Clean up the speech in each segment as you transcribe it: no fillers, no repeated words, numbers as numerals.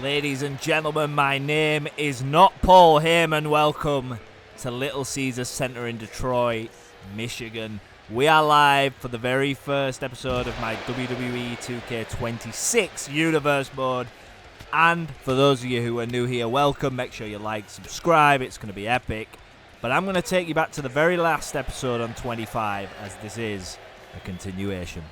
Ladies and gentlemen, my name is not Paul Heyman. Welcome to Little Caesars Center in Detroit, Michigan. We are live for the very first episode of my WWE 2K26 Universe mode. And for those of you who are new here, welcome. Make sure you like, subscribe. It's going to be epic. But I'm going to take you back to the very last episode on 25, as this is a continuation.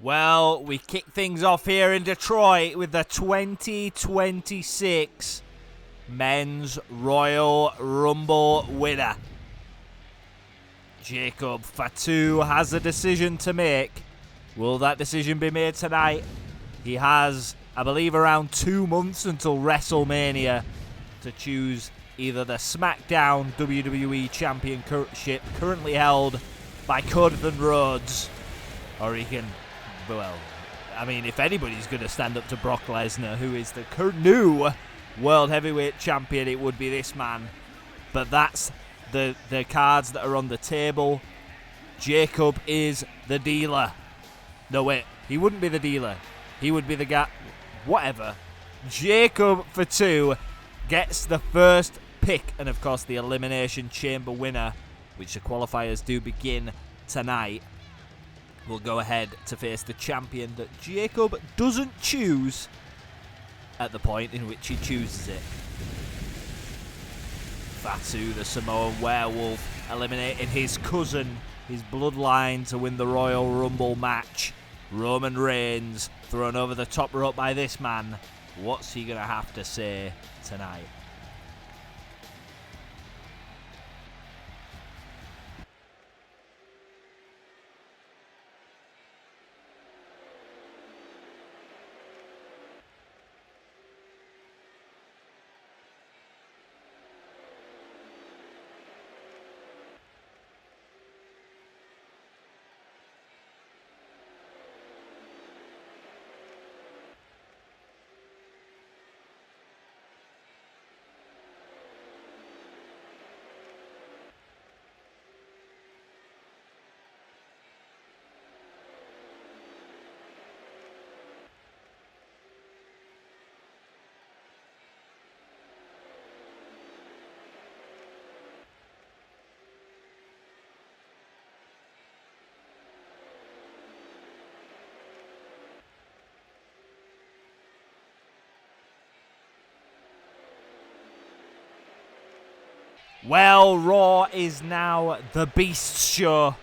Well, we kick things off here in Detroit with the 2026 Men's Royal Rumble winner. Jacob Fatu has a decision to make. Will that decision be made tonight? He has, I believe, around 2 months until WrestleMania to choose either the SmackDown WWE Championship currently held by Cody Rhodes, or he can... Well, I mean, if anybody's going to stand up to Brock Lesnar, who is the new World Heavyweight Champion, it would be this man. But that's the cards that are on the table. Jacob is the dealer. No, wait, he wouldn't be the dealer. He would be the guy. Whatever. Jacob Fatu gets the first pick, and of course the Elimination Chamber winner, which the qualifiers do begin tonight, will go ahead to face the champion that Jacob doesn't choose at the point in which he chooses it. Fatu, the Samoan werewolf, eliminating his cousin, his bloodline, to win the Royal Rumble match. Roman Reigns thrown over the top rope by this man. What's he going to have to say tonight? Well, Raw is now the Beast Show.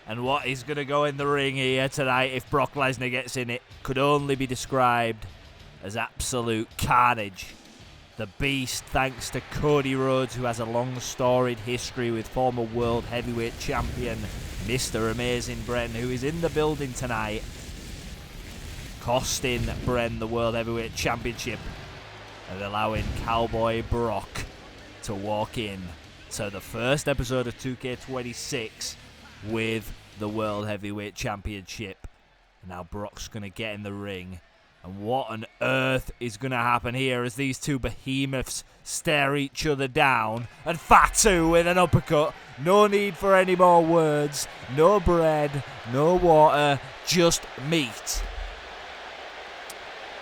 And what is going to go in the ring here tonight if Brock Lesnar gets in it could only be described as absolute carnage. The Beast, thanks to Cody Rhodes, who has a long storied history with former World Heavyweight Champion Mr. Amazing Bren, who is in the building tonight, costing Bren the World Heavyweight Championship and allowing Cowboy Brock to walk in to the first episode of 2K26 with the World Heavyweight Championship. Now Brock's going to get in the ring. And what on earth is going to happen here as these two behemoths stare each other down? And Fatu with an uppercut. No need for any more words. No bread, no water, just meat.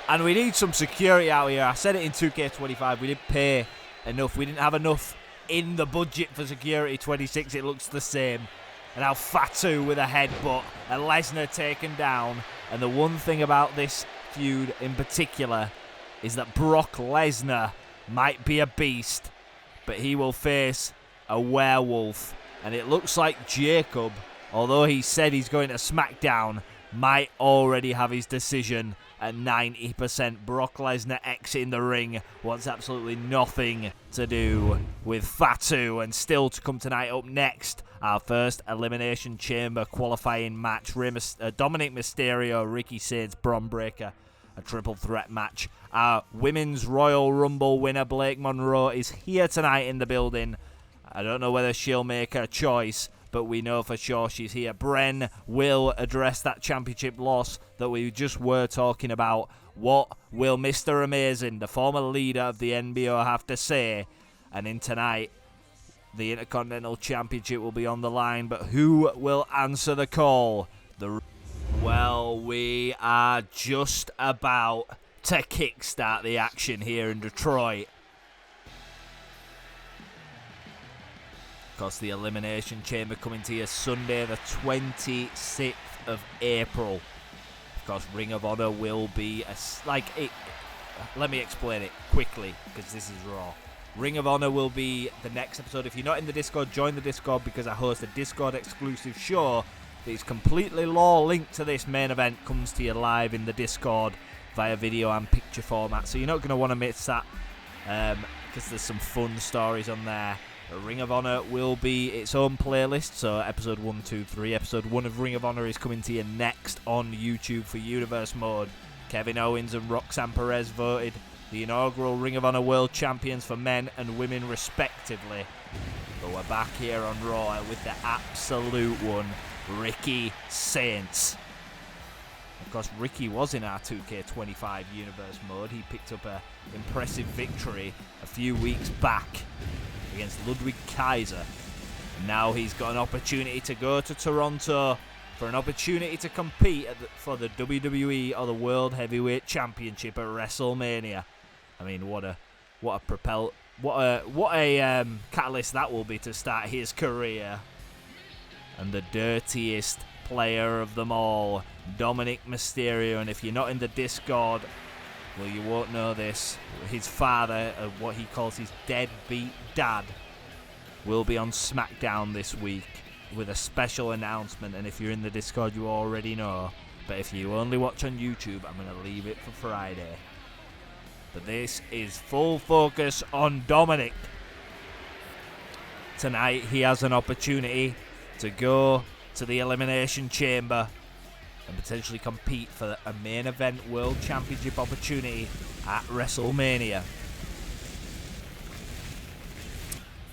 And we need some security out here. I said it in 2K25. We didn't pay enough. We didn't have enough in the budget for security. 26, it looks the same. And now Fatu with a headbutt. And Lesnar taken down. And the one thing about this feud in particular is that Brock Lesnar might be a beast, but he will face a werewolf. And it looks like Jacob, although he said he's going to SmackDown, might already have his decision at 90%. Brock Lesnar exiting the ring wants absolutely nothing to do with Fatu. And still to come tonight, up next, our first Elimination Chamber qualifying match. Dominic Mysterio, Ricky Saints, Bron Breakker. A triple threat match. Our Women's Royal Rumble winner, Blake Monroe, is here tonight in the building. I don't know whether she'll make her choice, but we know for sure she's here. Bren will address that championship loss that we just were talking about. What will Mr. Amazing, the former leader of the NBO, have to say? And in tonight, the Intercontinental Championship will be on the line, but who will answer the call? Well, we are just about to kickstart the action here in Detroit. Of course, the Elimination Chamber coming to you Sunday, the 26th of April. Of course, Ring of Honor will be let me explain it quickly, because this is Raw. Ring of Honor will be the next episode. If you're not in the Discord, join the Discord, because I host a Discord exclusive show that is completely linked to this main event, comes to you live in the Discord via video and picture format. So you're not going to want to miss that, because there's some fun stories on there. Ring of Honor will be its own playlist, so episode 1, 2, 3. Episode 1 of Ring of Honor is coming to you next on YouTube for Universe mode. Kevin Owens and Roxanne Perez voted the inaugural Ring of Honor World Champions for men and women respectively. But we're back here on Raw with the absolute one, Ricky Saints. Of course, Ricky was in our 2K25 Universe mode. He picked up an impressive victory a few weeks back against Ludwig Kaiser. And now he's got an opportunity to go to Toronto for an opportunity to compete for the WWE or the World Heavyweight Championship at WrestleMania. I mean, what a catalyst that will be to start his career. And the dirtiest player of them all, Dominic Mysterio. And if you're not in the Discord, well, you won't know this. His father, what he calls his deadbeat dad, will be on SmackDown this week with a special announcement. And if you're in the Discord, you already know. But if you only watch on YouTube, I'm going to leave it for Friday. But this is full focus on Dominic. Tonight, he has an opportunity to go to the Elimination Chamber and potentially compete for a main event World Championship opportunity at WrestleMania.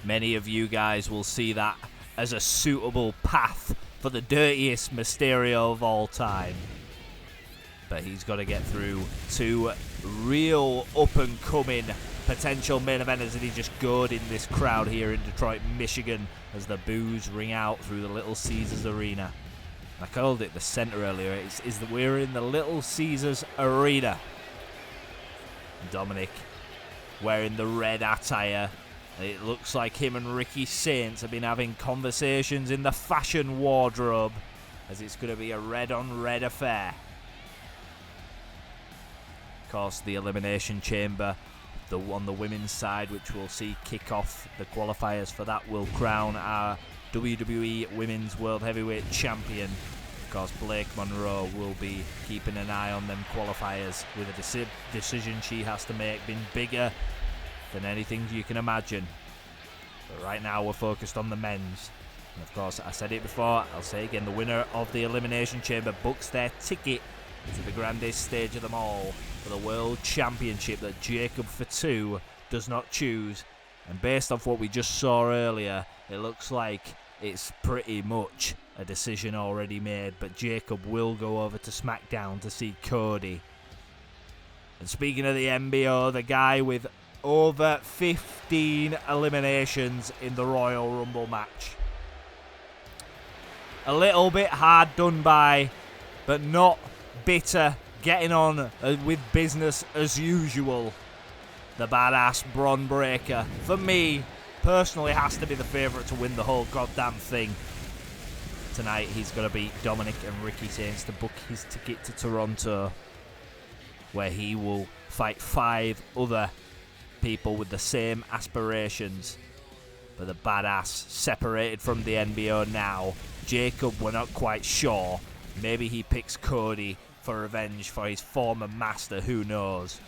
Many of you guys will see that as a suitable path for the dirtiest Mysterio of all time. But he's got to get through two real up-and-coming potential main eventers, and he just gored in this crowd here in Detroit, Michigan, as the boos ring out through the Little Caesars Arena. I called it the center earlier. We're in the Little Caesars Arena. Dominic wearing the red attire. It looks like him and Ricky Saints have been having conversations in the fashion wardrobe, as it's going to be a red-on-red affair. Of course, the Elimination Chamber on the women's side, which we'll see kick off the qualifiers for that, will crown our WWE Women's World Heavyweight Champion. Of course, Blake Monroe will be keeping an eye on them qualifiers with a decision she has to make being bigger than anything you can imagine. But right now we're focused on the men's. And of course, I said it before, I'll say it again, the winner of the Elimination Chamber books their ticket to the grandest stage of them all for the World Championship that Jacob Fatu does not choose. And based off what we just saw earlier, it looks like it's pretty much a decision already made, but Jacob will go over to SmackDown to see Cody. And speaking of the MBO, the guy with over 15 eliminations in the Royal Rumble match. A little bit hard done by, but not bitter, getting on with business as usual. The badass Bron Breakker, for me, personally has to be the favourite to win the whole goddamn thing. Tonight he's going to beat Dominic and Ricky Saints to book his ticket to Toronto, where he will fight 5 other people with the same aspirations. But the badass separated from the NBO now. Jacob, we're not quite sure. Maybe he picks Cody for revenge for his former master, who knows.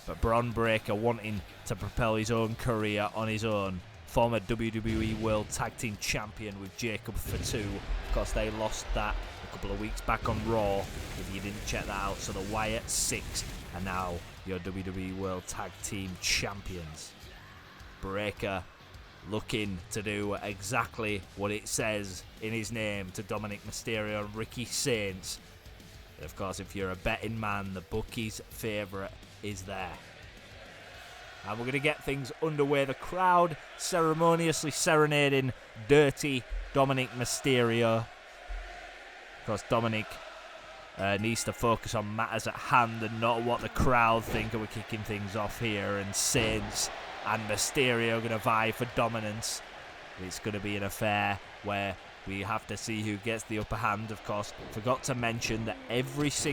But Bron Breakker wanting to propel his own career on his own. Former WWE World Tag Team Champion with Jacob Fatu. Of course, they lost that a couple of weeks back on Raw, if you didn't check that out. So the Wyatt 6 are now your WWE World Tag Team Champions. Breakker looking to do exactly what it says in his name to Dominic Mysterio and Ricky Saints. But of course, if you're a betting man, the bookie's favourite is there. And we're going to get things underway. The crowd ceremoniously serenading Dirty Dominic Mysterio. Of course, Dominic needs to focus on matters at hand and not what the crowd think. We're kicking things off here, and Saints and Mysterio are going to vie for dominance. It's going to be an affair where we have to see who gets the upper hand. Of course, forgot to mention that this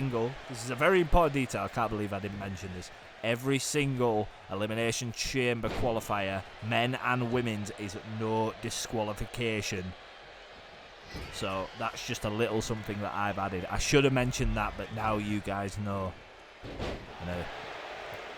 is a very important detail, I can't believe I didn't mention this, every single Elimination Chamber qualifier, men and women's, is no disqualification. So that's just a little something that I've added. I should have mentioned that, but now you guys know. And a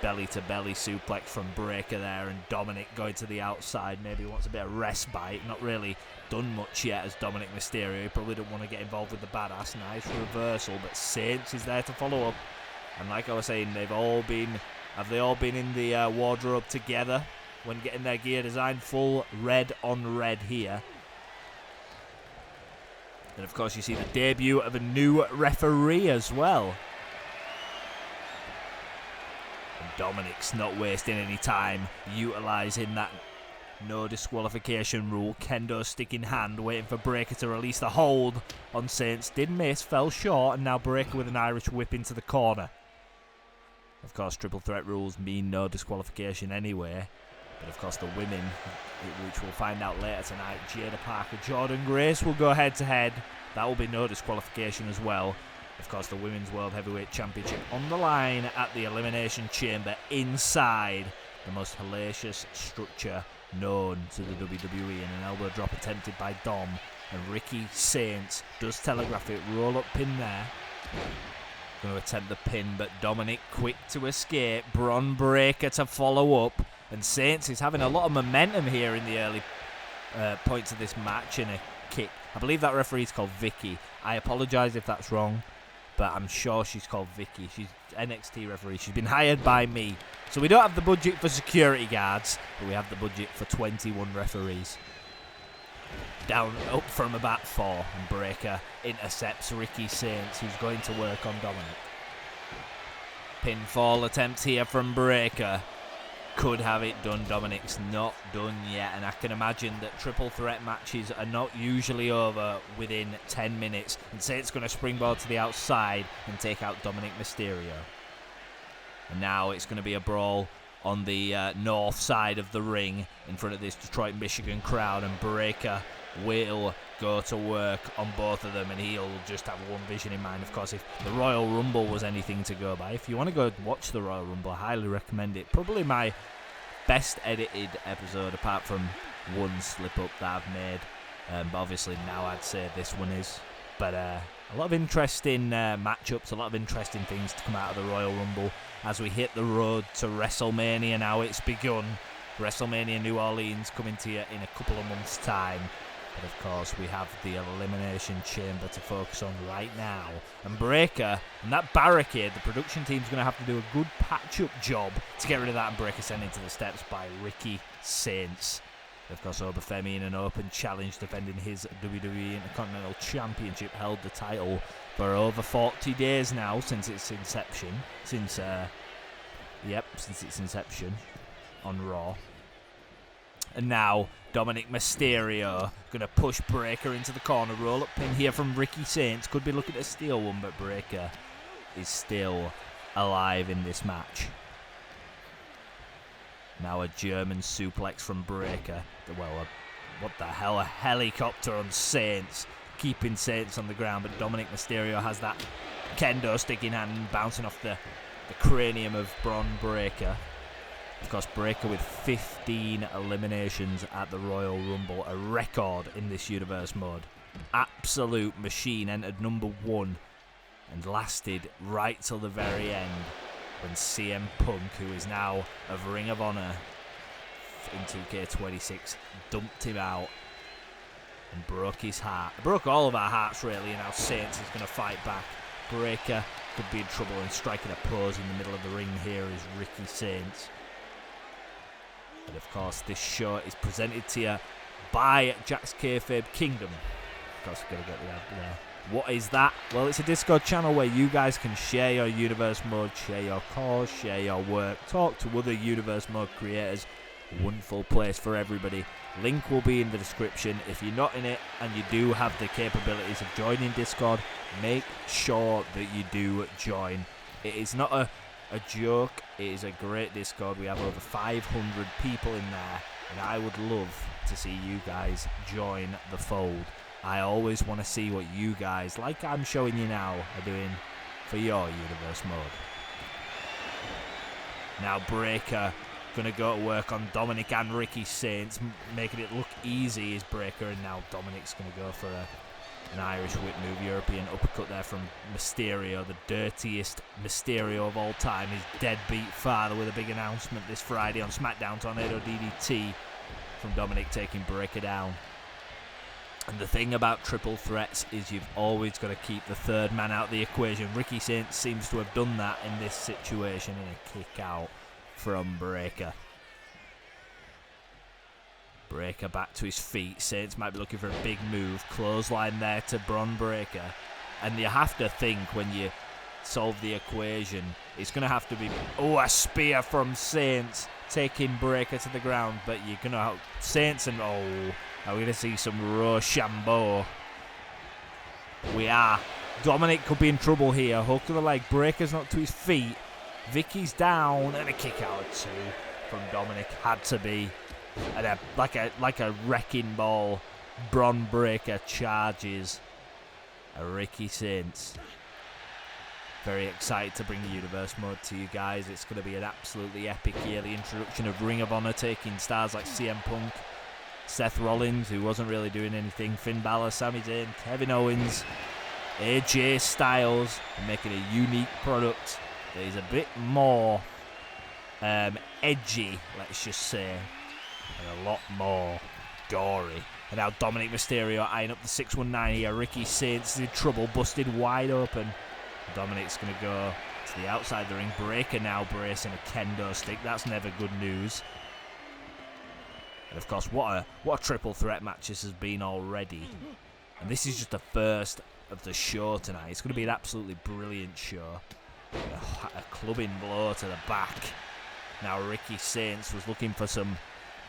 belly-to-belly suplex from Breakker there, and Dominic going to the outside. Maybe wants a bit of respite. Not really done much yet as Dominic Mysterio. He probably don't want to get involved with the badass. Nice reversal, but Saints is there to follow up. And like I was saying, have they all been in the wardrobe together when getting their gear design? Full red on red here. And of course you see the debut of a new referee as well. And Dominic's not wasting any time, utilising that no disqualification rule. Kendo stick in hand, waiting for Breakker to release the hold on Saints. Did miss, fell short, and now Breakker with an Irish whip into the corner. Of course, triple threat rules mean no disqualification anyway. But of course the women, which we'll find out later tonight, Jada Parker, Jordan Grace will go head to head. That will be no disqualification as well. Of course, the Women's World Heavyweight Championship on the line at the Elimination Chamber inside the most hellacious structure known to the WWE. And an elbow drop attempted by Dom. And Ricky Saints does telegraph it. Roll-up pin there. Going to attempt the pin, but Dominic quick to escape. Bron Breakker to follow up. And Saints is having a lot of momentum here in the early points of this match in a kick. I believe that referee's called Vicky. I apologise if that's wrong, but I'm sure she's called Vicky. She's NXT referee. She's been hired by me. So we don't have the budget for security guards, but we have the budget for 21 referees. Down, up from about 4, and Breakker intercepts Ricky Saints, who's going to work on Dominic. Pinfall attempt here from Breakker. Could have it done. Dominic's not done yet, and I can imagine that triple threat matches are not usually over within 10 minutes. And Saints going to springboard to the outside and take out Dominic Mysterio. And now it's going to be a brawl on the north side of the ring in front of this Detroit, Michigan crowd, and Breakker will go to work on both of them, and he'll just have one vision in mind. Of course, if the Royal Rumble was anything to go by, if you want to go watch the Royal Rumble, I highly recommend it. Probably my best edited episode apart from one slip up that I've made. But obviously now I'd say this one is. But a lot of interesting matchups, a lot of interesting things to come out of the Royal Rumble as we hit the road to WrestleMania now. It's begun. WrestleMania New Orleans coming to you in a couple of months' time. But of course we have the Elimination Chamber to focus on right now. And Breaker and that barricade, the production team's going to have to do a good patch-up job to get rid of that, and Breaker sent into the steps by Ricky Saints. Of course, Oba Femi in an open challenge defending his WWE Intercontinental Championship, held the title for over 40 days now since its inception. Since its inception on Raw. And now Dominic Mysterio going to push Breaker into the corner. Roll-up pin here from Ricky Saints. Could be looking to steal one, but Breaker is still alive in this match. Now a German suplex from Breaker. Well, what the hell? A helicopter on Saints. Keeping Saints on the ground, but Dominic Mysterio has that kendo stick in hand, bouncing off the cranium of Bron Breaker. Of course, Breaker with 15 eliminations at the Royal Rumble, a record in this universe mode. Absolute machine, entered number 1 and lasted right till the very end when CM Punk, who is now of Ring of Honor in 2K26, dumped him out and broke his heart. Broke all of our hearts really, and now Saints is going to fight back. Breaker could be in trouble, and striking a pose in the middle of the ring here is Ricky Saints. And of course, this show is presented to you by Jack's Kayfabe Kingdom. Of course, we've got to get that there. What is that? Well, it's a Discord channel where you guys can share your universe mode, share your cause, share your work, talk to other universe mode creators. A wonderful place for everybody. Link will be in the description. If you're not in it and you do have the capabilities of joining Discord, make sure that you do join. It is not a joke. It is a great Discord. We have over 500 people in there, and I would love to see you guys join the fold. I always want to see what you guys, like I'm showing you now, are doing for your universe mode. Now Breaker going to go to work on Dominic and Ricky Saints, making it look easy is Breaker, and now Dominic's going to go for an Irish whip move, European uppercut there from Mysterio, the dirtiest Mysterio of all time, his deadbeat father, with a big announcement this Friday on SmackDown. Tornado DDT from Dominic taking Breaker down. And the thing about triple threats is you've always got to keep the third man out of the equation. Ricky Saints seems to have done that in this situation, in a kick out from Breaker. Breaker back to his feet. Saints might be looking for a big move. Clothesline there to Bron Breaker. And you have to think when you solve the equation, it's going to have to be, a spear from Saints taking Breaker to the ground. But you're going to have Saints and, are we going to see some Rochambeau? We are. Dominic could be in trouble here. Hook to the leg. Breaker's not to his feet. Vicky's down, and a kick out too from Dominic. Had to be. And like a wrecking ball, Bron Breaker charges a Ricky Saints. Very excited to bring the universe mode to you guys. It's going to be an absolutely epic year. The introduction of Ring of Honor taking stars like CM Punk, Seth Rollins, who wasn't really doing anything, Finn Balor, Sami Zayn, Kevin Owens, AJ Styles, and making a unique product that is a bit more edgy, let's just say, and a lot more gory. And now Dominic Mysterio eyeing up the 619 here. Ricky Saints is in trouble, busted wide open. Dominic's going to go to the outside of the ring. Breaker now bracing a kendo stick. That's never good news. And of course, what a triple threat match this has been already. And this is just the first of the show tonight. It's going to be an absolutely brilliant show. A clubbing blow to the back. Now Ricky Saints was looking for some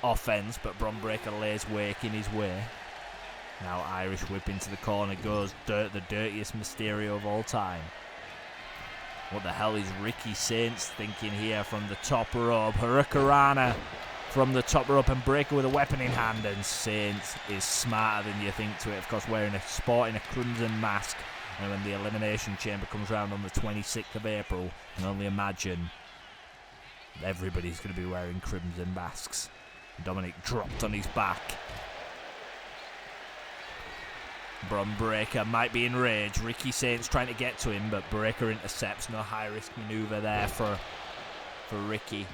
offense, but Bron Breaker lays wake in his way. Now Irish whip into the corner goes the dirtiest Mysterio of all time. What the hell is Ricky Saints thinking here from the top rope? Hurricanrana from the top rope, and Breaker with a weapon in hand, and Saints is smarter than you think to it. Of course, sporting a crimson mask. And when the Elimination Chamber comes around on the 26th of April, you can only imagine Everybody's going to be wearing crimson masks. Dominic dropped on his back. Bron Breakker might be enraged. Ricky Saints trying to get to him, but Breakker intercepts. No high-risk maneuver there for Ricky.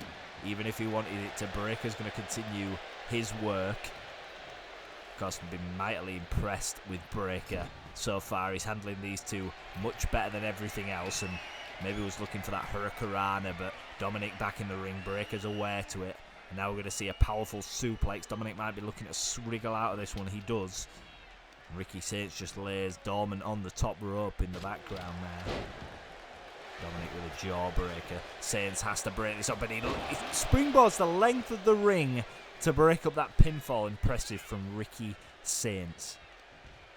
Even if he wanted it to, Breakker's going to continue his work. Of course, I've been mightily impressed with Breakker so far. He's handling these two much better than everything else, and maybe was looking for that Hurricanrana, but Dominic back in the ring. Breakker's aware to it. And now we're going to see a powerful suplex. Dominic might be looking to wriggle out of this one. He does. Ricky Saints just lays dormant on the top rope in the background there. Dominic with a jawbreaker. Saints has to break this up, and he springboards the length of the ring to break up that pinfall. Impressive from Ricky Saints.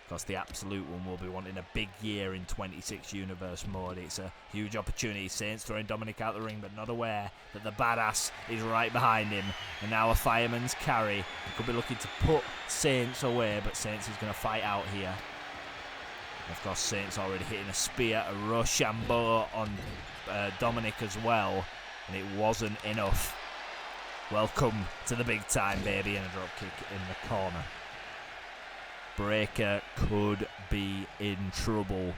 Of course, the Absolute One will be wanting a big year in 26 Universe mode. It's a huge opportunity. Saints throwing Dominic out the ring, but not aware that the badass is right behind him. And now a fireman's carry. He could be looking to put Saints away, but Saints is going to fight out here. And of course, Saints already hitting a spear, a Rochambeau on Dominic as well, and it wasn't enough. Welcome to the big time, baby, and a drop kick in the corner. Breakker could be in trouble.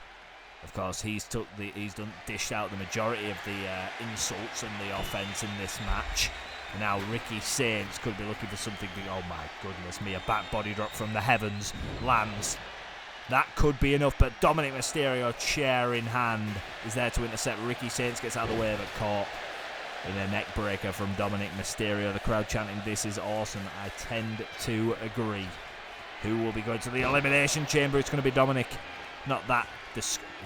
Of course, he's dished out the majority of the insults and the offense in this match. And now Ricky Saints could be looking for something big. Oh my goodness me, a back body drop from the heavens lands. That could be enough, but Dominic Mysterio, chair in hand, is there to intercept. Ricky Saints gets out of the way, but caught in a neck breaker from Dominic Mysterio. The crowd chanting, "This is awesome." I tend to agree. Who will be going to the Elimination Chamber? It's going to be Dominic. Not that.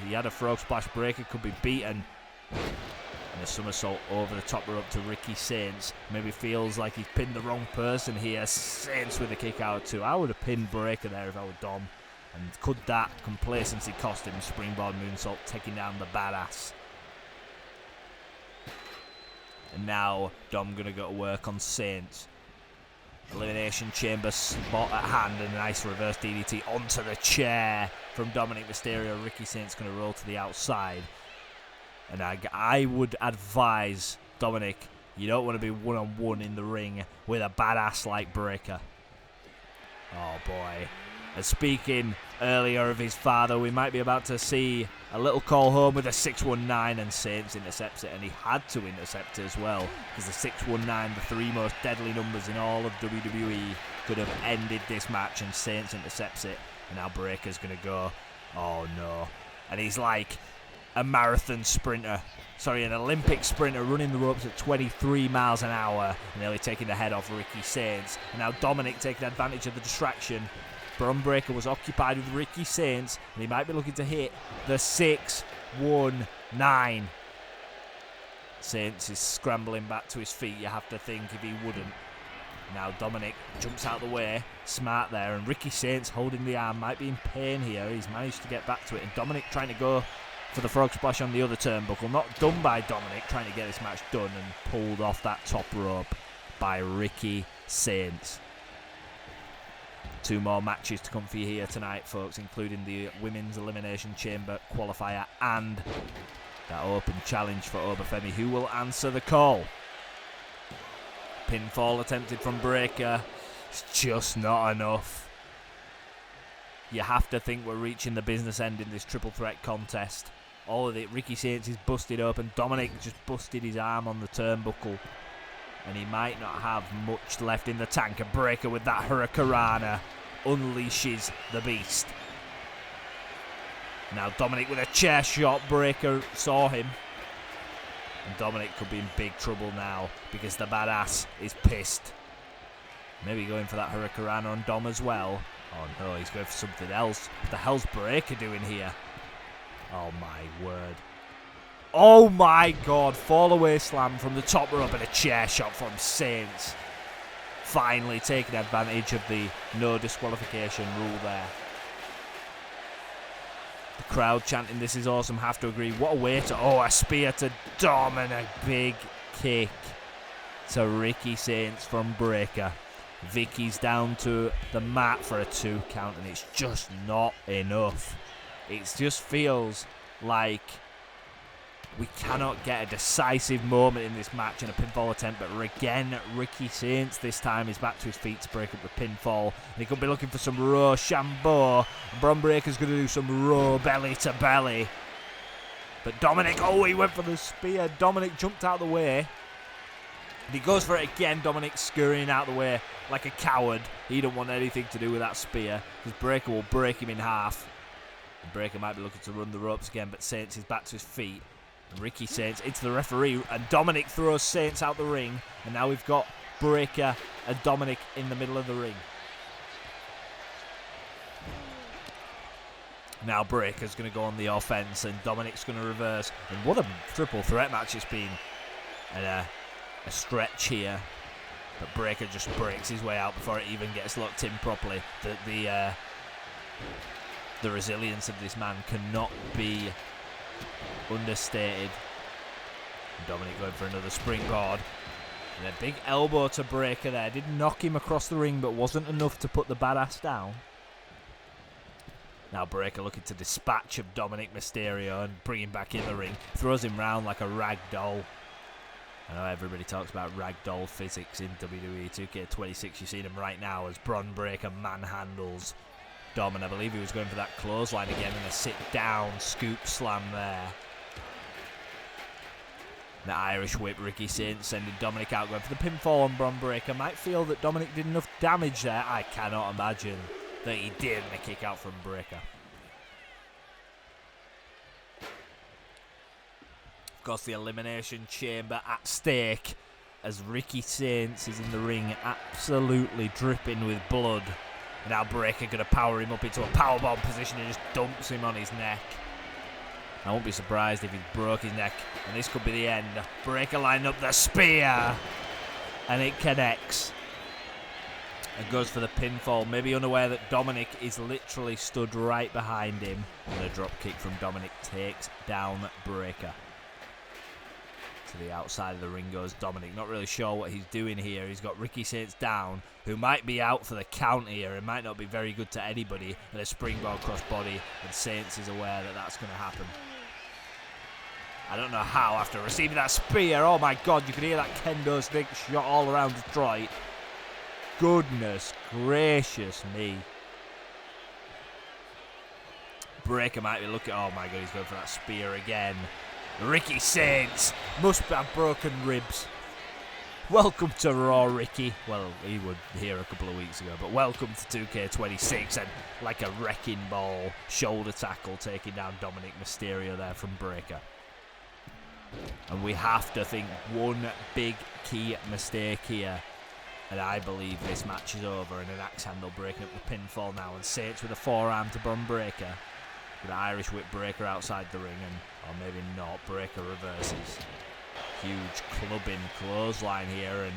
He had a frog splash. Breakker could be beaten. And a somersault over the top rope to Ricky Saints. Maybe feels like he's pinned the wrong person here. Saints with a kick out too. I would have pinned Breakker there if I were Dom. And could that complacency cost him? Springboard moonsault taking down the badass. And now Dom going to go to work on Saints. Elimination Chamber spot at hand, and a nice reverse DDT onto the chair from Dominic Mysterio. Ricky Saints going to roll to the outside. And I would advise Dominic, you don't want to be one-on-one in the ring with a badass like Breakker. Oh boy. And speaking earlier of his father, we might be about to see a little call home with a 619, and Saints intercepts it, and he had to intercept it as well, because the 619, the three most deadly numbers in all of WWE, could have ended this match, and Saints intercepts it, and now Breakker's going to go, oh no, and he's like a marathon sprinter, an Olympic sprinter running the ropes at 23 miles an hour, and nearly taking the head off Ricky Saints, and now Dominic taking advantage of the distraction. Bron Breakker was occupied with Ricky Saints, and he might be looking to hit the 619. Saints is scrambling back to his feet, you have to think, if he wouldn't. Now Dominic jumps out of the way, smart there, and Ricky Saints holding the arm, might be in pain here. He's managed to get back to it, and Dominic trying to go for the frog splash on the other turnbuckle. Not done by Dominic, trying to get this match done, and pulled off that top rope by Ricky Saints. Two more matches to come for you here tonight, folks, including the Women's Elimination Chamber Qualifier and that open challenge for Oba Femi. Who will answer the call? Pinfall attempted from Breakker. It's just not enough. You have to think we're reaching the business end in this triple threat contest. All of it. Ricky Saints is busted open. Dominic just busted his arm on the turnbuckle, and he might not have much left in the tank. And Breakker with that Hurricanrana unleashes the beast. Now Dominic with a chair shot. Breakker saw him. And Dominic could be in big trouble now, because the badass is pissed. Maybe going for that Hurricanrana on Dom as well. Oh no, he's going for something else. What the hell's Breakker doing here? Oh my word. Oh my god, fall away slam from the top rope and a chair shot from Saints. Finally taking advantage of the no disqualification rule there. The crowd chanting, "This is awesome," have to agree. What a way to... Oh, a spear to Dom and a big kick to Ricky Saints from Breakker. Vicky's down to the mat for a 2 count, and it's just not enough. It just feels like We cannot get a decisive moment in this match in a pinfall attempt, but again, Ricky Saints this time is back to his feet to break up the pinfall. And he could be looking for some Rochambeau. Bron Breakker's going to do some raw belly to belly. But Dominic, oh, he went for the spear. Dominic jumped out of the way. And he goes for it again. Dominic scurrying out of the way like a coward. He don't want anything to do with that spear, because Breakker will break him in half. And Breakker might be looking to run the ropes again, but Saints is back to his feet. And Ricky Saints into the referee, and Dominic throws Saints out the ring. And now we've got Breakker and Dominic in the middle of the ring. Now Breakker's going to go on the offense, and Dominic's going to reverse. And what a triple threat match it's been. And a stretch here. But Breakker just breaks his way out before it even gets locked in properly. The resilience of this man cannot be understated. Dominic going for another springboard. And a big elbow to Breakker there. Did knock him across the ring, but wasn't enough to put the badass down. Now Breakker looking to dispatch of Dominic Mysterio and bring him back in the ring. Throws him round like a rag doll. I know everybody talks about rag doll physics in WWE 2K26. You're seeing him right now as Bron Breakker manhandles Dom, and I believe he was going for that clothesline again and a sit-down scoop slam there. The Irish whip, Ricky Saints sending Dominic out, going for the pinfall on Bron Breakker. Might feel that Dominic did enough damage there. I cannot imagine that he did, and a kick out from Breakker. Of course, the Elimination Chamber at stake as Ricky Saints is in the ring, absolutely dripping with blood. And now Breakker going to power him up into a powerbomb position and just dumps him on his neck. I won't be surprised if he broke his neck, and this could be the end. Breakker lined up the spear, and it connects. And goes for the pinfall, maybe unaware that Dominic is literally stood right behind him. And a drop kick from Dominic takes down Breakker. To the outside of the ring goes Dominic, not really sure what he's doing here. He's got Ricky Saints down, who might be out for the count here. It might not be very good to anybody. And a springboard crossbody, and Saints is aware that that's going to happen. I don't know how, after receiving that spear, oh my god, you can hear that kendo stick shot all around Detroit. Goodness gracious me. Breakker might be looking, oh my god, he's going for that spear again. Ricky Saints must have broken ribs. Welcome to Raw, Ricky. Well, he was here a couple of weeks ago, but welcome to 2K26, and like a wrecking ball, shoulder tackle taking down Dominic Mysterio there from Breakker. And we have to think one big key mistake here, and I believe this match is over. And an axe handle breaking up the pinfall now, and Saints with a forearm to Bron Breakker. With an Irish whip Breakker outside the ring, and or maybe not, Breakker reverses. Huge clubbing clothesline here, and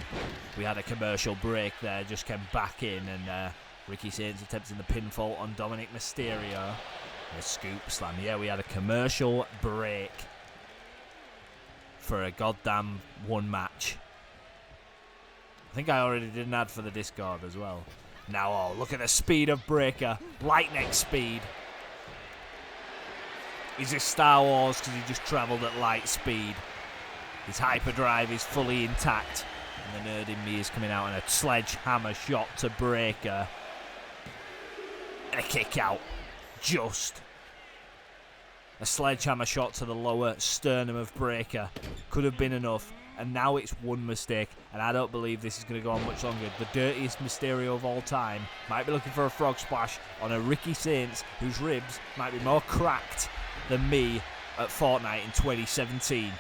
we had a commercial break there, just came back in, and Ricky Saints attempting the pinfall on Dominic Mysterio. And a scoop slam. Yeah, we had a commercial break for a goddamn one match. I think I already did an ad for the Discord as well. Now, oh, look at the speed of Breakker. Lightning speed. He's a Star Wars because he just travelled at light speed. His hyperdrive is fully intact. And the nerd in me is coming out, and a sledgehammer shot to Breakker. And a kick out. Just. A sledgehammer shot to the lower sternum of Breakker. Could have been enough. And now it's one mistake. And I don't believe this is going to go on much longer. The dirtiest Mysterio of all time might be looking for a frog splash on a Ricky Saints whose ribs might be more cracked than me at Fortnite in 2017.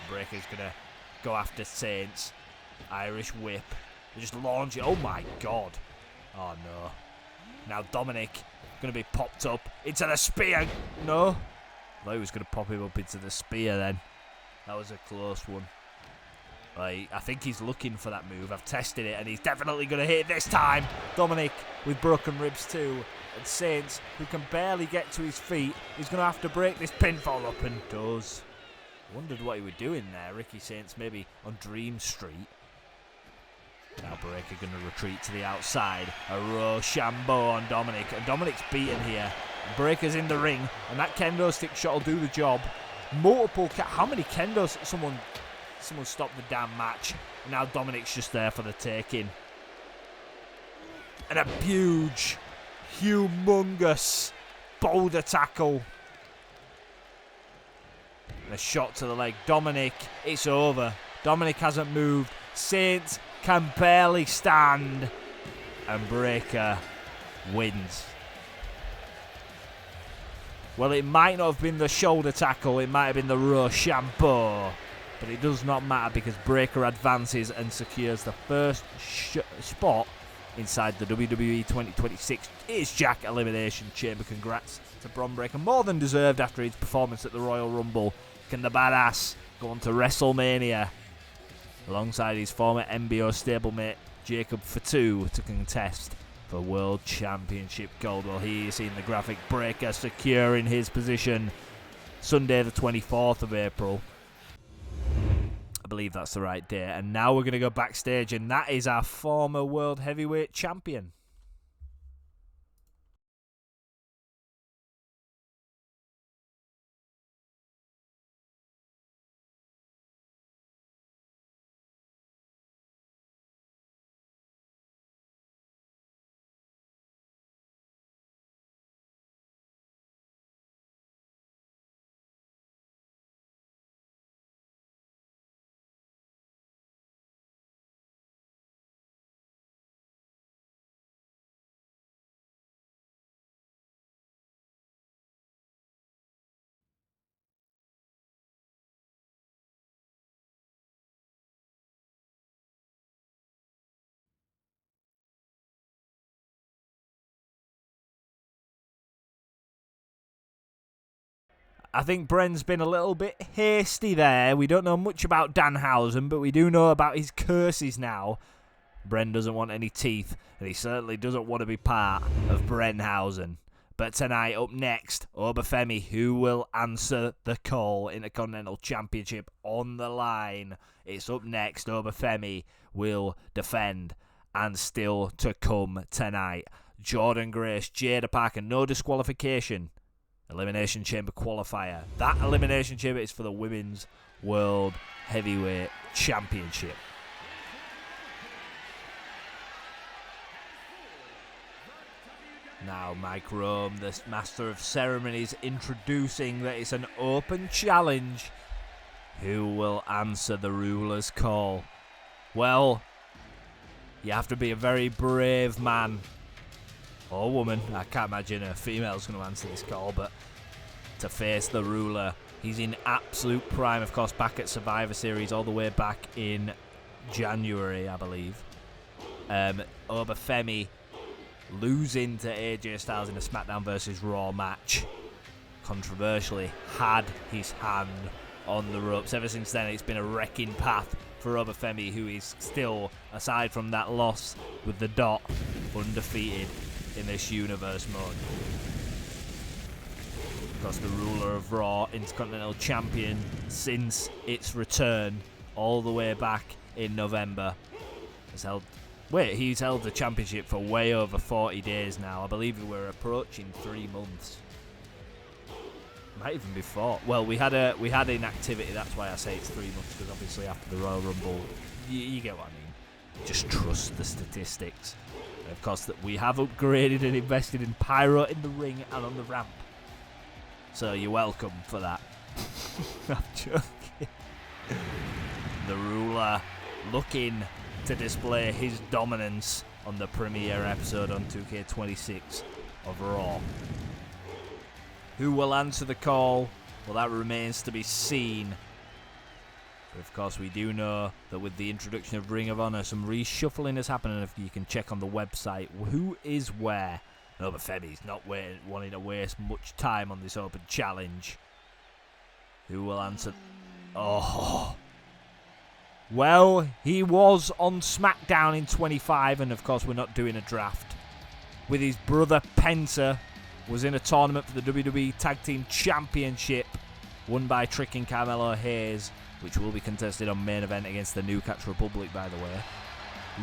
Breakker's gonna go after Saints. Irish whip. They just launch it. Oh my god. Oh no. Now Dominic gonna be popped up into the spear. No. I thought he was gonna pop him up into the spear then. That was a close one. I think he's looking for that move. I've tested it, and he's definitely gonna hit it this time. Dominic with broken ribs too. And Saints, who can barely get to his feet, is going to have to break this pinfall up, and does. Wondered what he was doing there. Ricky Saints maybe on Dream Street. Now Breakker going to retreat to the outside. A Rochambeau on Dominic. And Dominic's beaten here. Breakker's in the ring, and that kendo stick shot will do the job. multiple. How many kendos? Someone stopped the damn match. Now Dominic's just there for the taking. And a huge, humongous boulder tackle. And a shot to the leg. Dominic, it's over. Dominic hasn't moved. Saints can barely stand. And Breaker wins. Well, it might not have been the shoulder tackle. It might have been the Rochambeau. But it does not matter because Breaker advances and secures the first spot inside the WWE 2026 It's Jack Elimination Chamber. Congrats to Bron Breakker. More than deserved after his performance at the Royal Rumble. Can the badass go on to WrestleMania alongside his former MBO stablemate Jacob Fatu to contest for World Championship gold? Well, here you see in the graphic Breakker securing his position Sunday the 24th of April. I believe that's the right day. And now we're going to go backstage, and that is our former World Heavyweight Champion. I think Bren's been a little bit hasty there. We don't know much about Danhausen, but we do know about his curses now. Bren doesn't want any teeth, and he certainly doesn't want to be part of Brenhausen. But tonight, up next, Oba Femi, who will answer the call. Intercontinental Championship on the line. It's up next. Oba Femi will defend, and still to come tonight. Jordan Grace, Jada Parker, no disqualification. Elimination Chamber qualifier. That Elimination Chamber is for the Women's World Heavyweight Championship. Now Mike Rome, the Master of Ceremonies, introducing that it's an open challenge. Who will answer the ruler's call? Well, you have to be a very brave man or woman. I can't imagine a female's going to answer this call, but to face the ruler. He's in absolute prime, of course, back at Survivor Series all the way back in January, I believe. Oba Femi losing to AJ Styles in a SmackDown vs. Raw match. Controversially had his hand on the ropes. Ever since then, it's been a wrecking path for Oba Femi, who is still, aside from that loss with the dot, undefeated in this universe mode. Of course, the ruler of Raw, Intercontinental Champion since its return all the way back in November, has held. He's held the championship for way over 40 days now. I believe we're approaching 3 months. Might even be 4. Well, we had inactivity. That's why I say it's 3 months, because obviously after the Royal Rumble, you get what I mean. Just trust the statistics. And of course, that we have upgraded and invested in pyro in the ring and on the ramp. So you're welcome for that. I'm joking. The ruler looking to display his dominance on the premiere episode on 2K26 of Raw. Who will answer the call? Well, that remains to be seen. But of course, we do know that with the introduction of Ring of Honor, some reshuffling has happened, and if you can check on the website who is where. Oba Femi's not wanting to waste much time on this open challenge. Who will answer? Oh. Well, he was on SmackDown in 25, and of course we're not doing a draft. With his brother Penta, was in a tournament for the WWE Tag Team Championship, won by Trick and Carmelo Hayes, which will be contested on main event against the New Catch Republic, by the way.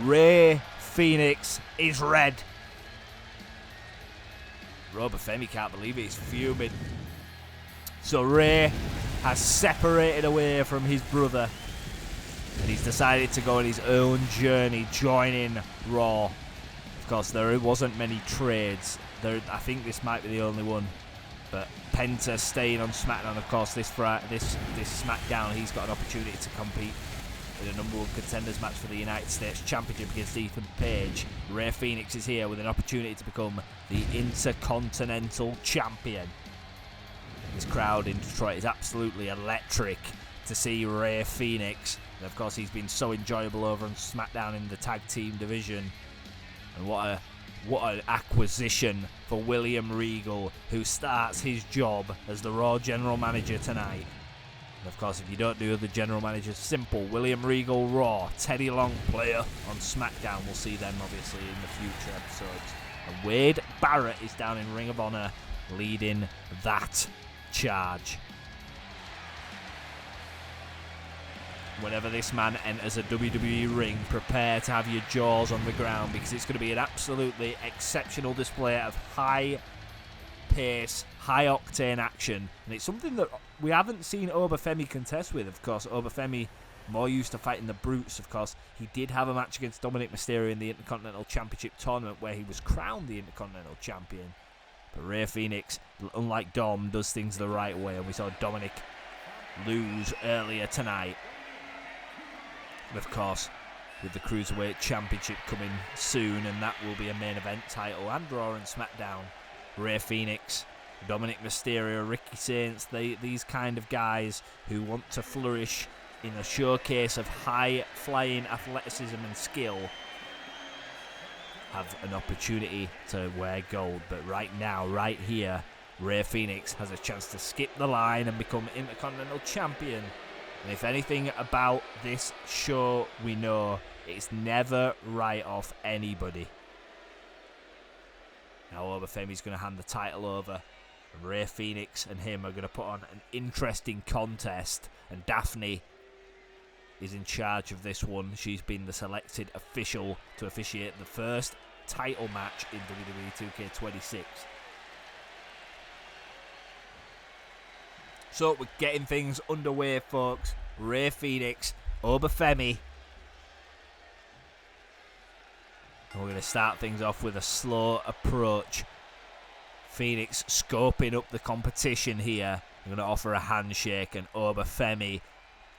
Rey Fenix is red. Oba Femi can't believe it, he's fuming. So Rey has separated away from his brother, and he's decided to go on his own journey, joining Raw. Of course, there wasn't many trades. I think this might be the only one. But Penta staying on SmackDown. Of course, this SmackDown, he's got an opportunity to compete in a number one contenders match for the United States Championship against Ethan Page. Rey Fénix is here with an opportunity to become the Intercontinental Champion. This crowd in Detroit is absolutely electric to see Rey Fénix. And of course, he's been so enjoyable over on SmackDown in the tag team division. And what an acquisition for William Regal, who starts his job as the Raw General Manager tonight. And of course, if you don't do the General Manager, simple. William Regal Raw, Teddy Long player on SmackDown. We'll see them obviously in the future episodes. And Wade Barrett is down in Ring of Honor leading that charge. Whenever this man enters a WWE ring, prepare to have your jaws on the ground, because it's going to be an absolutely exceptional display of high pace, high octane action, and it's something that we haven't seen Oba Femi contest with. Of course, Oba Femi more used to fighting the brutes. Of course, he did have a match against Dominic Mysterio in the Intercontinental Championship tournament where he was crowned the Intercontinental Champion. But Rey Fénix, unlike Dom, does things the right way, and we saw Dominic lose earlier tonight. And of course, with the Cruiserweight Championship coming soon, and that will be a main event title, and Raw and SmackDown, Rey Fénix, Dominic Mysterio, Ricky Saints, these kind of guys who want to flourish in a showcase of high-flying athleticism and skill have an opportunity to wear gold. But right now, right here, Rey Fénix has a chance to skip the line and become Intercontinental Champion. And if anything about this show we know, it's never write off anybody. Now Oba Femi's going to hand the title over, and Rey Fénix and him are going to put on an interesting contest, and Daphne is in charge of this one. She's been the selected official to officiate the first title match in WWE 2K26. So we're getting things underway, folks. Rey Fénix, Oba Femi. And we're going to start things off with a slow approach. Fénix scoping up the competition here. We're going to offer a handshake, and Oba Femi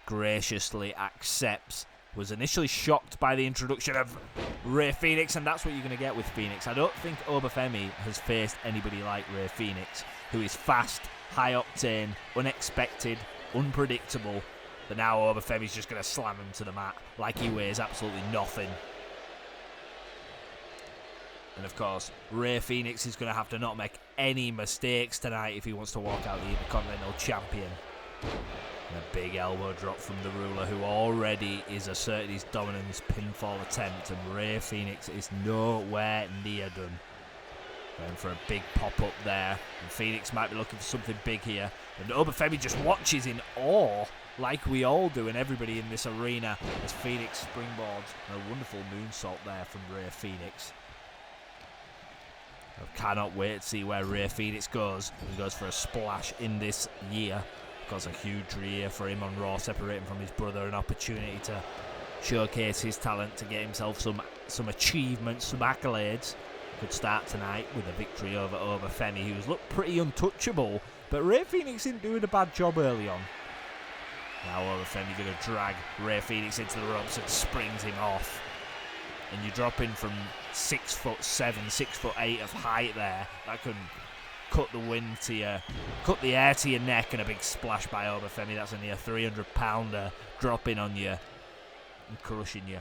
graciously accepts. Was initially shocked by the introduction of Rey Fénix, and that's what you're going to get with Fénix. I don't think Oba Femi has faced anybody like Rey Fénix, who is fast, high octane, unexpected, unpredictable. But now Oba Femi's just going to slam him to the mat like he weighs absolutely nothing. And of course, Rey Fénix is going to have to not make any mistakes tonight if he wants to walk out the Intercontinental Champion. And a big elbow drop from the ruler, who already is asserting his dominance pinfall attempt, and Rey Fénix is nowhere near done. Going for a big pop-up there, and Fénix might be looking for something big here. And Oba Femi just watches in awe, like we all do, and everybody in this arena, as Fénix springboards. And a wonderful moonsault there from Rey Fénix. I cannot wait to see where Rey Fénix goes. He goes for a splash in this year. Of course, a huge year for him on Raw, separating from his brother, an opportunity to showcase his talent, to get himself some achievements, some accolades. Could start tonight with a victory over Oba Femi, who's looked pretty untouchable, but Rey Fénix isn't doing a bad job early on. Now Oba Femi going to drag Rey Fénix into the ropes and springs him off. And you're dropping from 6'7", 6'8" of height there. That could cut the wind to you, cut the air to your neck, and a big splash by Oba Femi. That's a near 300-pounder dropping on you and crushing you.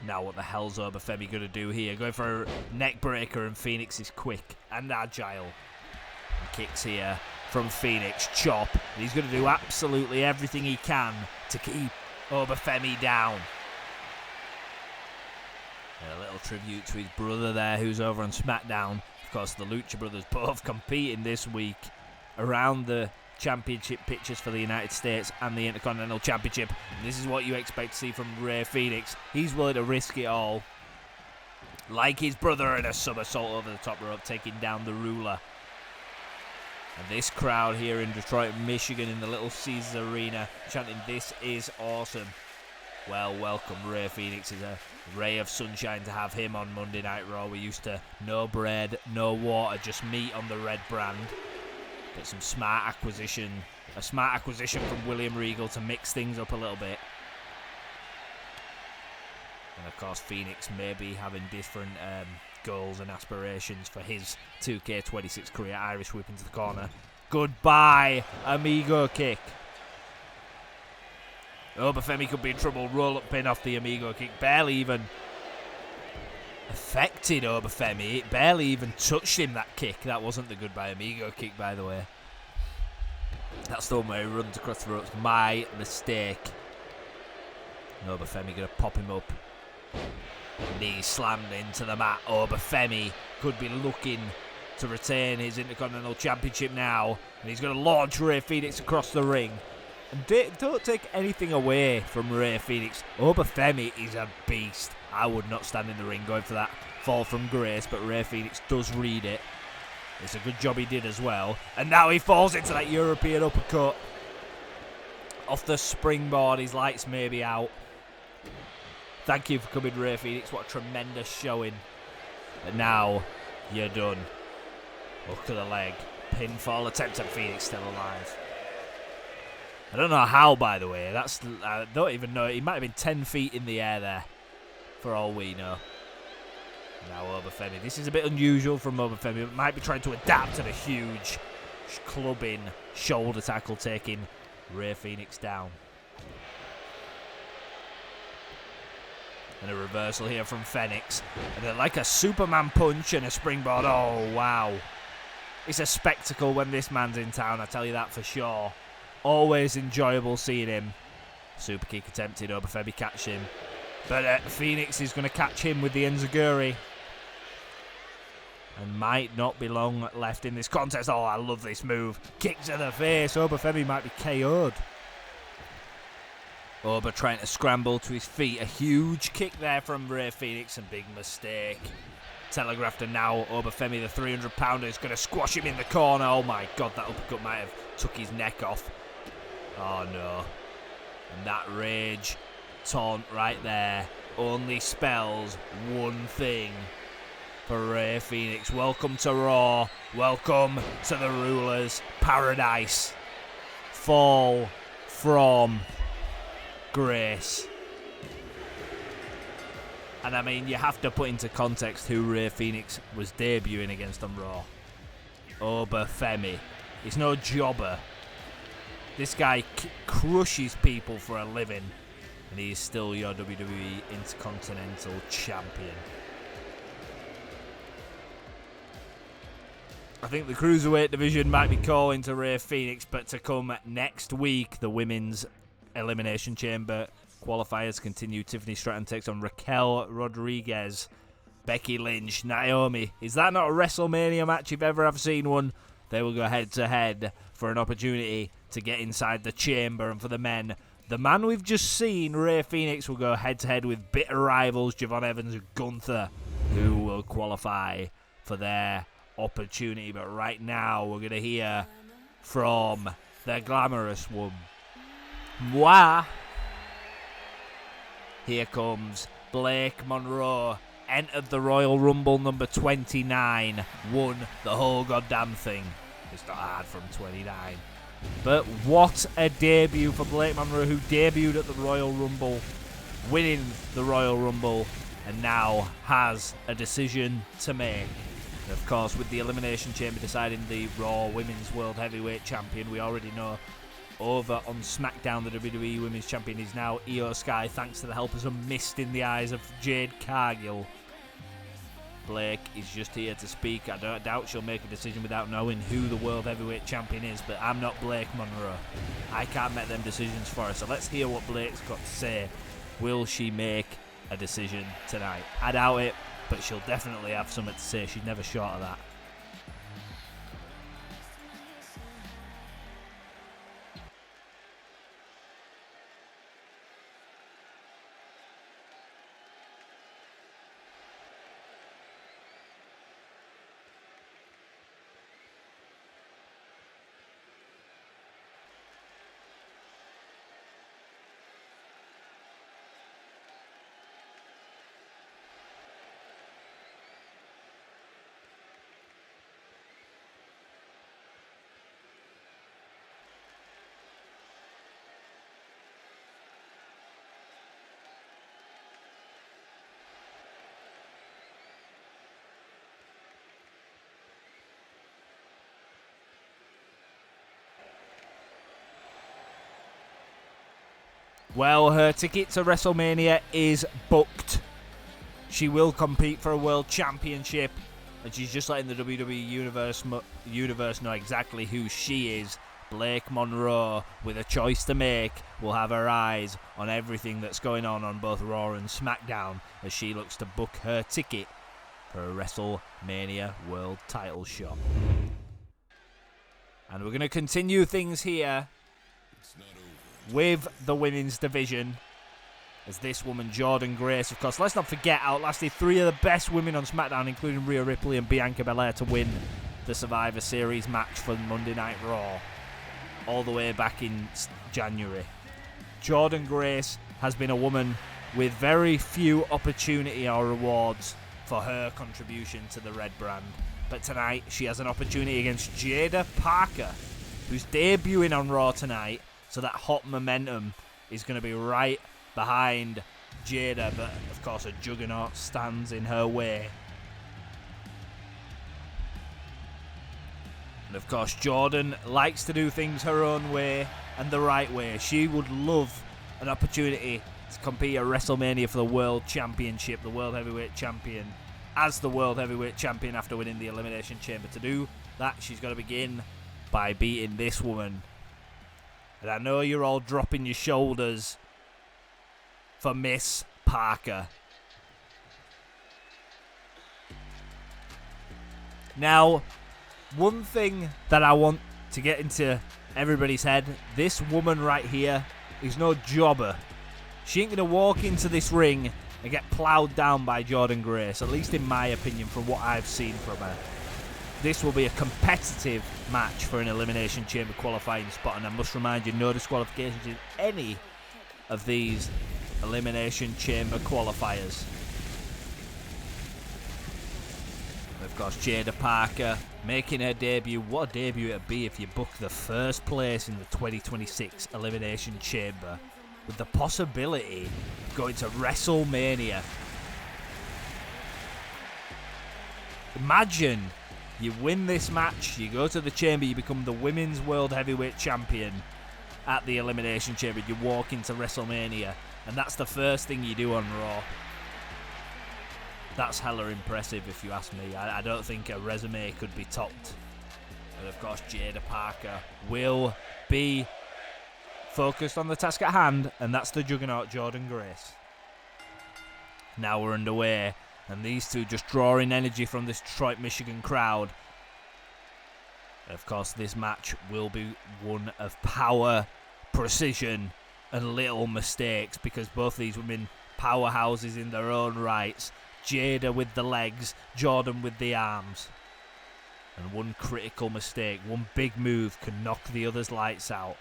Now what the hell's Oba Femi going to do here? Going for a neck breaker, and Fénix is quick and agile. And kicks here from Fénix, chop. And he's going to do absolutely everything he can to keep Oba Femi down. And a little tribute to his brother there, who's over on SmackDown. Of course, the Lucha Brothers both competing this week around the championship pictures for the United States and the Intercontinental Championship. And this is what you expect to see from Rey Fénix. He's willing to risk it all. Like his brother, in a somersault over the top rope, taking down the ruler. And this crowd here in Detroit, Michigan, in the Little Caesars Arena, chanting, "This is awesome." Well, welcome. Rey Fénix is a ray of sunshine to have him on Monday Night Raw. We're used to no bread, no water, just meat on the red brand. But a smart acquisition from William Regal to mix things up a little bit. And of course, Fénix may be having different goals and aspirations for his 2K26 career. Irish whip into the corner. Goodbye, amigo kick. Oba Femi could be in trouble. Roll up pin off the amigo kick. Barely even affected Oba Femi. It barely even touched him, that kick. That wasn't the goodbye amigo kick, by the way. That's the one where he runs across the ropes. My mistake. Oba Femi going to pop him up. Knee slammed into the mat. Oba Femi could be looking to retain his Intercontinental Championship now. And he's going to launch Rey Fénix across the ring. And don't take anything away from Rey Fénix. Oba Femi is a beast. I would not stand in the ring going for that fall from grace, but Rey Fénix does read it. It's a good job he did as well. And now he falls into that European uppercut. Off the springboard, his lights may be out. Thank you for coming, Rey Fénix. What a tremendous showing. But now, you're done. Hook to the leg. Pinfall attempt, and Fénix still alive. I don't know how, by the way. I don't even know. He might have been 10 feet in the air there, for all we know. Now Oba Femi. This is a bit unusual from Oba Femi. But might be trying to adapt to the huge clubbing shoulder tackle, taking Rey Fénix down. And a reversal here from Fénix. And then like a Superman punch and a springboard. Oh, wow. It's a spectacle when this man's in town, I tell you that for sure. Always enjoyable seeing him. Super kick attempted. Oba Femi catch him. But Fénix is going to catch him with the enziguri. And might not be long left in this contest. Oh, I love this move. Kick to the face. Oba Femi might be KO'd. Oba trying to scramble to his feet. A huge kick there from Rey Fénix. And big mistake. Telegraphed, and now Oba Femi, the 300-pounder, is going to squash him in the corner. Oh my god, that uppercut might have took his neck off. Oh no. And that rage taunt right there only spells one thing for Rey Fénix. Welcome to Raw. Welcome to the Rulers' Paradise. Fall from grace. And I mean, you have to put into context who Rey Fénix was debuting against on Raw. Oba Femi. He's no jobber. This guy crushes people for a living. And he is still your WWE Intercontinental Champion. I think the Cruiserweight division might be calling to Rey Fénix, but to come next week, the Women's Elimination Chamber qualifiers continue. Tiffany Stratton takes on Raquel Rodriguez. Becky Lynch, Naomi. Is that not a WrestleMania match if ever I've seen one? They will go head-to-head for an opportunity to get inside the chamber. And for the men, the man we've just seen, Rey Fénix, will go head-to-head with bitter rivals Javon Evans and Gunther, who will qualify for their opportunity. But right now, we're going to hear from the glamorous one. Moi. Here comes Blake Monroe, entered the Royal Rumble number 29, won the whole goddamn thing. It's not hard from 29. But what a debut for Blake Monroe, who debuted at the Royal Rumble, winning the Royal Rumble, and now has a decision to make. And of course, with the Elimination Chamber deciding the Raw Women's World Heavyweight Champion, we already know over on SmackDown, the WWE Women's Champion is now Io Sky, thanks to the help of some mist in the eyes of Jade Cargill. Blake is just here to speak. I don't doubt she'll make a decision without knowing who the World Heavyweight Champion is, but I'm not Blake Monroe. I can't make them decisions for her, so let's hear what Blake's got to say. Will she make a decision tonight? I doubt it, but she'll definitely have something to say. She's never short of that. Well, her ticket to WrestleMania is booked. She will compete for a World Championship, and she's just letting the WWE Universe know exactly who she is. Blake Monroe, with a choice to make, will have her eyes on everything that's going on both Raw and SmackDown as she looks to book her ticket for a WrestleMania World title shot. And we're going to continue things here with the women's division, as this woman, Jordynne Grace, of course, let's not forget, outlasted 3 of the best women on SmackDown, including Rhea Ripley and Bianca Belair, to win the Survivor Series match for Monday Night Raw all the way back in January. Jordynne Grace has been a woman with very few opportunity or rewards for her contribution to the red brand. But tonight, she has an opportunity against Jada Parker, who's debuting on Raw tonight, so that hot momentum is going to be right behind Jada, but of course a juggernaut stands in her way. And of course Jordynne likes to do things her own way and the right way. She would love an opportunity to compete at WrestleMania for the World Championship, the World Heavyweight Champion, as the World Heavyweight Champion after winning the Elimination Chamber. To do that, she's got to begin by beating this woman. And I know you're all dropping your shoulders for Miss Parker. Now, one thing that I want to get into everybody's head, this woman right here is no jobber. She ain't going to walk into this ring and get ploughed down by Jordynne Grace, at least in my opinion from what I've seen from her. This will be a competitive match for an Elimination Chamber qualifying spot, and I must remind you, no disqualifications in any of these Elimination Chamber qualifiers. And of course, Jada Parker making her debut. What a debut it'd be if you book the first place in the 2026 Elimination Chamber, with the possibility of going to WrestleMania. Imagine you win this match, you go to the Chamber, you become the Women's World Heavyweight Champion at the Elimination Chamber, you walk into WrestleMania, and that's the first thing you do on Raw. That's hella impressive if you ask me. I don't think a resume could be topped. But of course, Jada Parker will be focused on the task at hand, and that's the juggernaut Jordynne Grace. Now we're underway, and these two just drawing energy from this Detroit, Michigan crowd. Of course, this match will be one of power, precision, and little mistakes, because both these women powerhouses in their own rights. Jada with the legs, Jordynne with the arms. And one critical mistake, one big move can knock the other's lights out.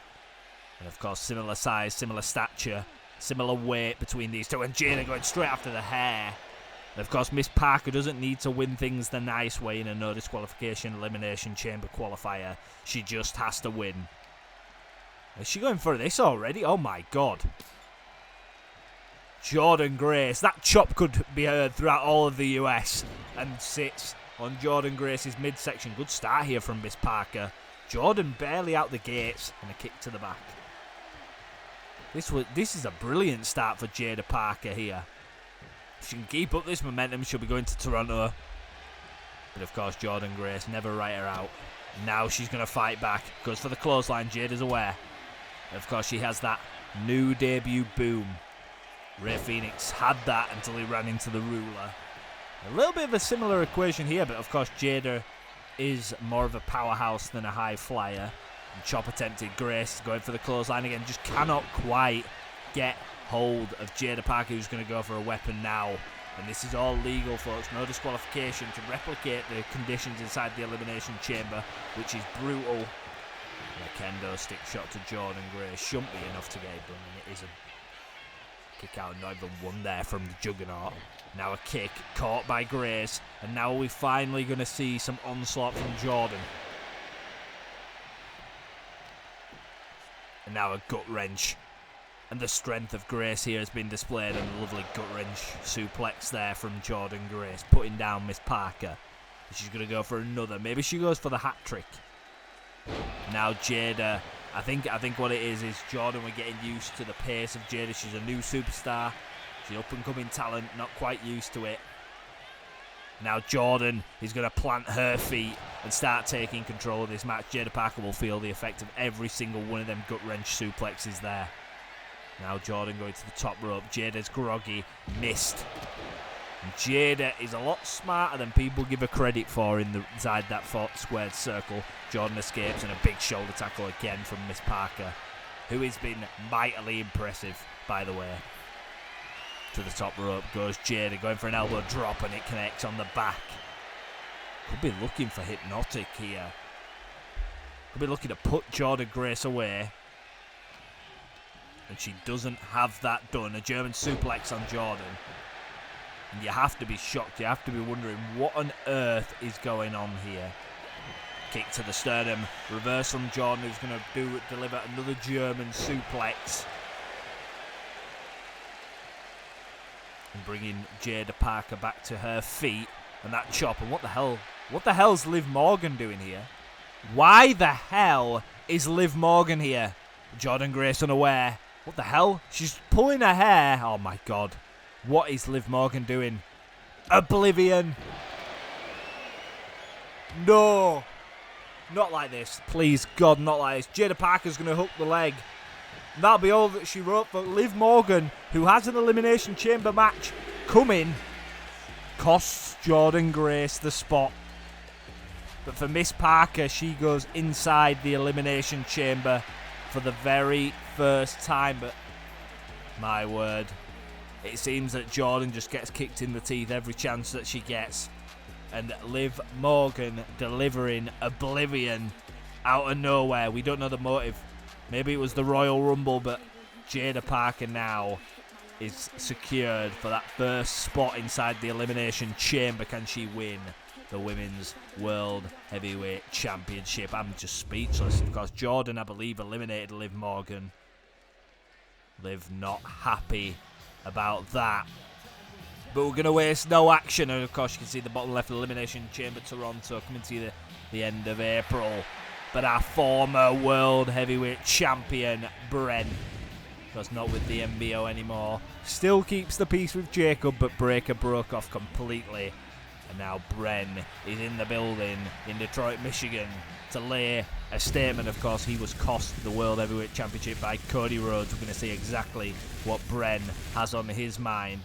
And of course, similar size, similar stature, similar weight between these two. And Jada going straight after the hair. And of course, Miss Parker doesn't need to win things the nice way in a no disqualification Elimination Chamber qualifier. She just has to win. Is she going for this already? Oh my god. Jordynne Grace. That chop could be heard throughout all of the US and sits on Jordynne Grace's midsection. Good start here from Miss Parker. Jordynne barely out the gates and a kick to the back. This is a brilliant start for Jada Parker here. If she can keep up this momentum, she'll be going to Toronto. But of course, Jordynne Grace never write her out. Now she's going to fight back. Goes for the clothesline. Jada's aware. And of course, she has that new debut boom. Rey Fenix had that until he ran into the ruler. A little bit of a similar equation here, but of course Jada is more of a powerhouse than a high flyer. And chop attempted. Grace going for the clothesline again. Just cannot quite get hold of Jada Parker, who's going to go for a weapon now. And this is all legal, folks. No disqualification to replicate the conditions inside the Elimination Chamber, which is brutal. And a kendo stick shot to Jordynne Grace. Shouldn't be enough to get it done, and it isn't. Kick out, not even one there from the Juggernaut. Now a kick caught by Grace, and now we're finally going to see some onslaught from Jordynne. And now a gut wrench. And the strength of Grace here has been displayed, and a lovely gut wrench suplex there from Jordynne Grace, putting down Miss Parker. And she's going to go for another. Maybe she goes for the hat trick. Now Jada I think what it is Jordan, we're getting used to the pace of Jada. She's a new superstar. She's up and coming talent, not quite used to it. Now Jordan is going to plant her feet and start taking control of this match. Jada Parker will feel the effect of every single one of them gut wrench suplexes there. Now Jordan going to the top rope. Jada's groggy, missed. And Jada is a lot smarter than people give her credit for inside that squared circle. Jordan escapes and a big shoulder tackle again from Miss Parker, who has been mightily impressive, by the way. To the top rope goes Jada, going for an elbow drop, and it connects on the back. Could be looking for Hypnotic here. Could be looking to put Jordan Grace away. And she doesn't have that done. A German suplex on Jordan. And you have to be shocked. You have to be wondering what on earth is going on here. Kick to the sternum. Reverse from Jordan, who's going to deliver another German suplex. And bringing Jada Parker back to her feet. And that chop. And what the hell? What the hell's Liv Morgan doing here? Why the hell is Liv Morgan here? Jordan Grace unaware. What the hell? She's pulling her hair. Oh my god. What is Liv Morgan doing? Oblivion. No. Not like this. Please, God, not like this. Jada Parker's going to hook the leg. And that'll be all that she wrote for Liv Morgan, who has an Elimination Chamber match coming. Costs Jordan Grace the spot. But for Miss Parker, she goes inside the Elimination Chamber for the very first time. But my word, it seems that Jordan just gets kicked in the teeth every chance that she gets. And Liv Morgan delivering Oblivion out of nowhere. We don't know the motive. Maybe it was the Royal Rumble, but Jada Parker now is secured for that first spot inside the Elimination Chamber. Can she win the Women's World Heavyweight Championship? I'm just speechless because Jordan, I believe, eliminated Liv Morgan. Liv not happy about that. But we're going to waste no action. And of course, you can see the bottom left Elimination Chamber Toronto coming to the end of April. But our former World Heavyweight Champion, Bren, because not with the MBO anymore, still keeps the peace with Jacob, but Breaker broke off completely. And now Bren is in the building in Detroit, Michigan to lay a statement. Of course, he was cost the World Heavyweight Championship by Cody Rhodes. We're going to see exactly what Bren has on his mind.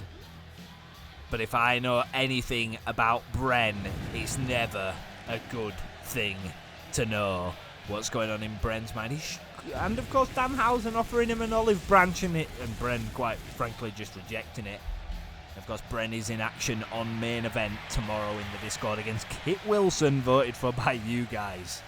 But if I know anything about Bren, it's never a good thing to know what's going on in Bren's mind. And of course, Danhausen offering him an olive branch in it, and Bren, quite frankly, just rejecting it. Of course, Bren is in action on main event tomorrow in the Discord against Kit Wilson, voted for by you guys.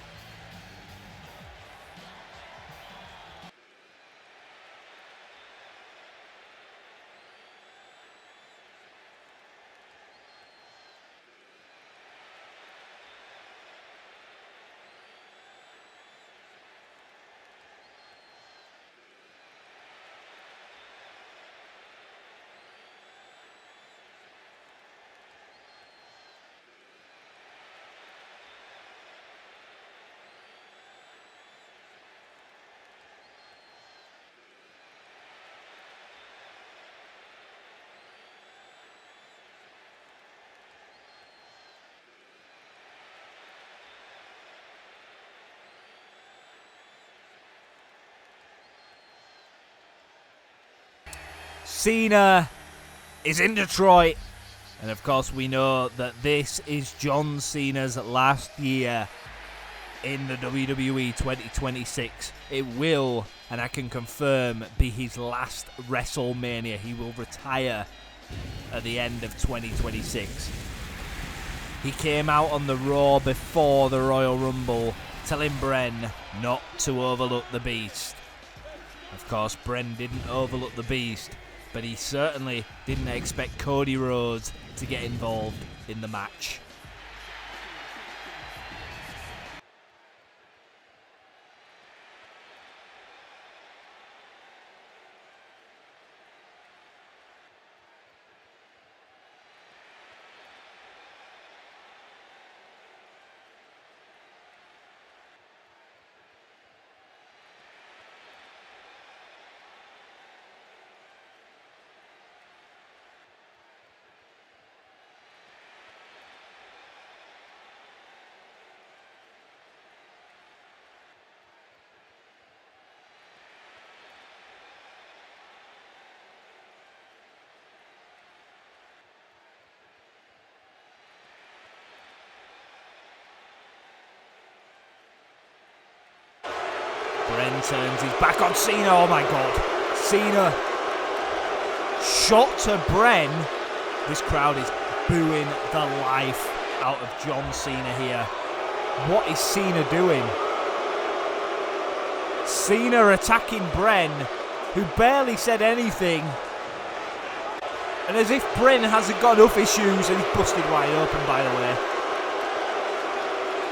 Cena is in Detroit, and of course we know that this is John Cena's last year in the WWE 2026. It will, and I can confirm, be his last WrestleMania. He will retire at the end of 2026. He came out on the Raw before the Royal Rumble, telling Bren not to overlook the Beast. Of course, Bren didn't overlook the Beast, but he certainly didn't expect Cody Rhodes to get involved in the match. then turns his back on Cena. Oh my god. Cena shot to Bren. This crowd is booing the life out of John Cena here. What is Cena doing? Cena attacking Bren, who barely said anything. And as if Bren hasn't got enough issues, and he's busted wide open, by the way.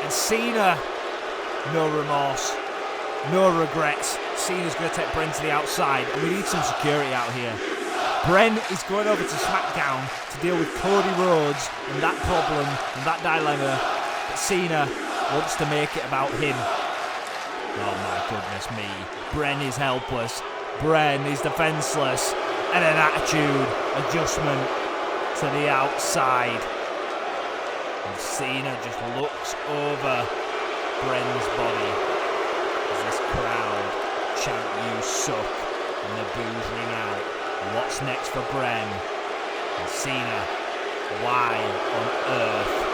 And Cena, no remorse, no regrets. Cena's going to take Bren to the outside, and we need some security out here. Bren is going over to SmackDown to deal with Cody Rhodes and that problem and that dilemma, but Cena wants to make it about him. Oh my goodness me. Bren is helpless. Bren is defenseless. And an attitude adjustment to the outside. And Cena just looks over Bren's body as this crowd chant "You suck" and the boos ring out. What's next for Bren? And Cena, why on earth